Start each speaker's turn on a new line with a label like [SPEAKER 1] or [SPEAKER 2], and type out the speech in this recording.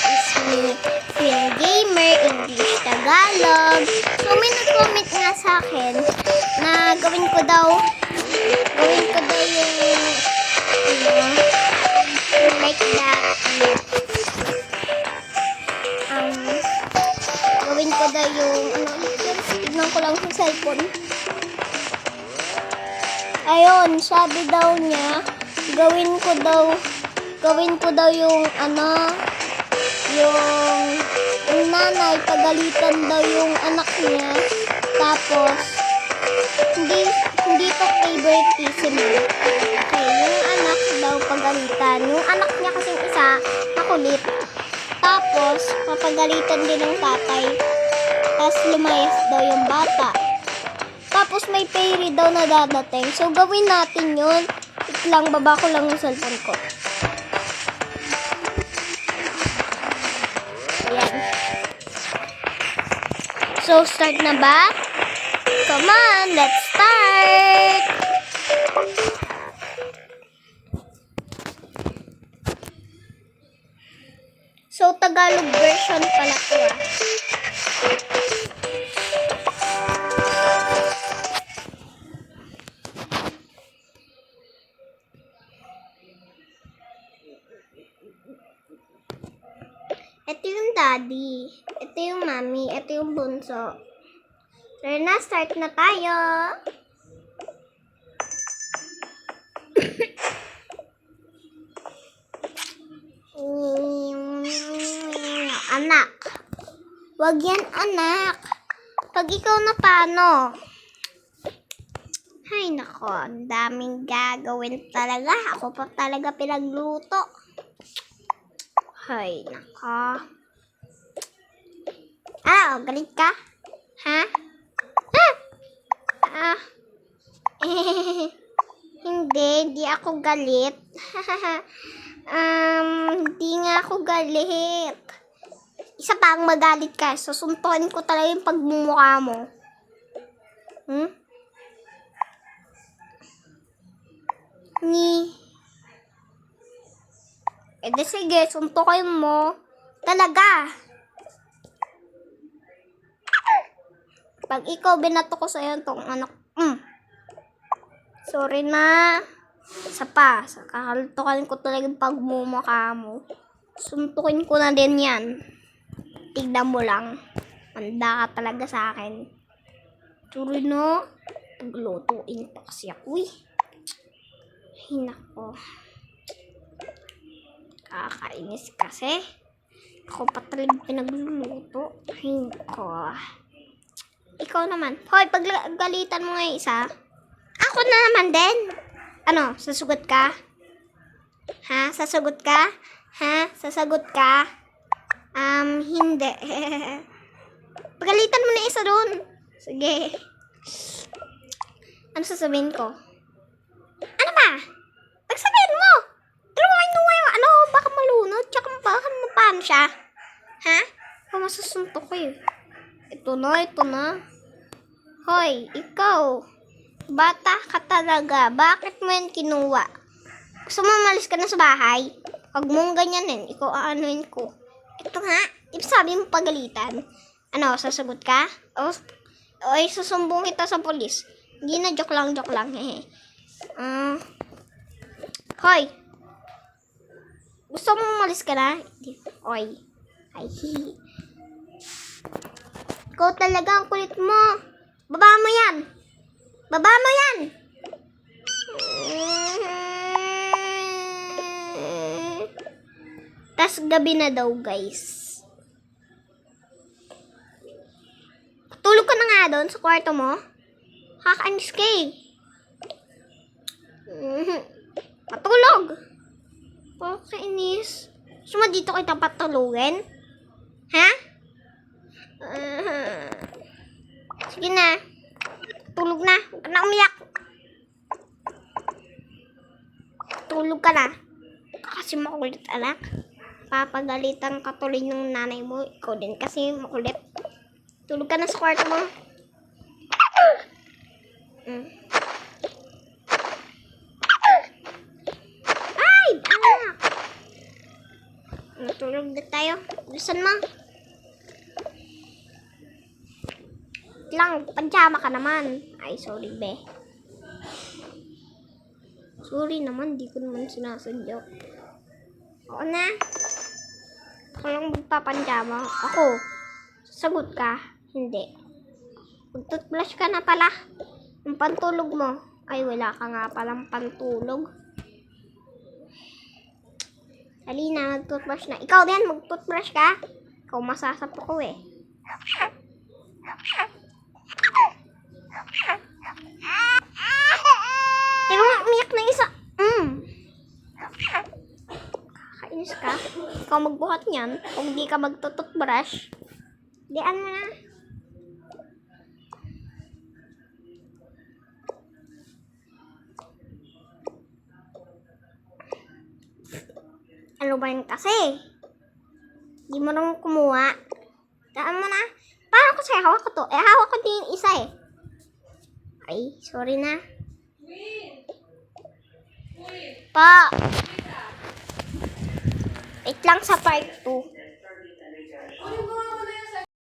[SPEAKER 1] is me, Queen Gamer, English, Tagalog. So, may nag-comment nga sa akin na gawin ko daw yung, like that, gawin ko daw yung, tignan ko lang sa cellphone. Ayun, sabi daw niya, gawin ko daw yung yung nanay, pagalitan daw yung anak niya. Tapos, hindi to favoritism. Okay, yung anak daw pagalitan. Yung anak niya kasing isa, makulit. Tapos, papagalitan din ng tatay. Tapos, lumayas daw yung bata. Tapos, may fairy daw na dadating. So, gawin natin yun. Wait lang, baba ko lang yung cellphone ko. Ayan. So, start na ba? Come on, let's start! So, Tagalog version pala ko ah. Ito yung daddy, ito yung mommy, ito yung bunso. So, na, start na tayo. Anak. Wag yan, anak. Pag ikaw na paano? Ay, nako. Ang daming gagawin talaga. Ako pa talaga pinagluto. Ay, nako. Galit ka? Ha? Hindi ako galit. Hindi nga ako galit. Isa pa ang magalit ka. Susuntukin ko talaga yung pagmumukha mo. Sige, suntukin mo. Talaga. Pag ikaw binato ko sa'yo itong anak. Sorry na. Isa pa. Kakaltukan ko talaga yung pagmumukha mo. Suntukin ko na din yan. Tignan mo lang. Manda ka talaga sa akin. Sorry na. Paglutuin pa kasi ako eh. Ay nako. Kakainis kasi. Ako pa talaga pinagluluto. Ay nako. Ikaw naman. Hoy, paggalitan mo nga yung isa. Ako na naman din. Ano, sasagot ka? Ha? Sasagot ka? Ha? Sasagot ka? Hindi. Pagalitan mo na isa doon. Sige. Ano sasabihin ko? Ano ba? Pagsabihin mo. Trumain mo yung baka malunod. Tsaka baka mapaan siya. Ha? Masusuntok ko eh. Ito na. Hoy, ikaw. Bata ka talaga. Bakit mo yan kinuha? Gusto mo umalis ka na sa bahay? Huwag mong ganyanin. Ikaw aanuin ko. Ito nga. Ibig sabi mo pagalitan. Ano, sasagot ka? O susumbong kita sa polis. Hindi na, joke lang. Hoy. Gusto mo umalis ka na? Oy. Ay, ikaw talaga ang kulit mo. Baba mo yan. Tas gabi na daw, guys. Tulog ka na nga doon sa kwarto mo. Kakainis ka eh. Patulog. Kakainis. Gusto mo dito kita patulugin? Ha? Sige na. Tulog na. Huwag ka na umiyak. Tulog ka na. Kasi makulit, anak. Papagalitan ka tuloy ng nanay mo. Ikaw din kasi makulit. Tulog ka na sa kwarto mo. Ay! Anak! Natulog na Balik tayo. Bilisan mo. Lang, pajama ka naman. Ay, sorry, be. Sorry naman, di ko naman sinasadya. Oo na. Ako lang magpapanjama. Ako. Sagot ka. Hindi. Mag-toothbrush ka na pala. Ang pantulog mo. Ay, wala ka nga palang pantulog. Dali na, mag-toothbrush na. Ikaw din, mag-toothbrush ka. Ikaw masasapo ko eh. Pero umiyak na isa. Kakainis ka. Ikaw magbuhat niyan. Kung di ka mag-toothbrush. Diyan mo na. Ano ba yun kasi? Di mo nang kumuha. Daan mo na. Paano ko sa'yo? Hawak ko to. Hawak ko din yung isa eh. Ay, sorry na. Pa. Wait lang sa part 2.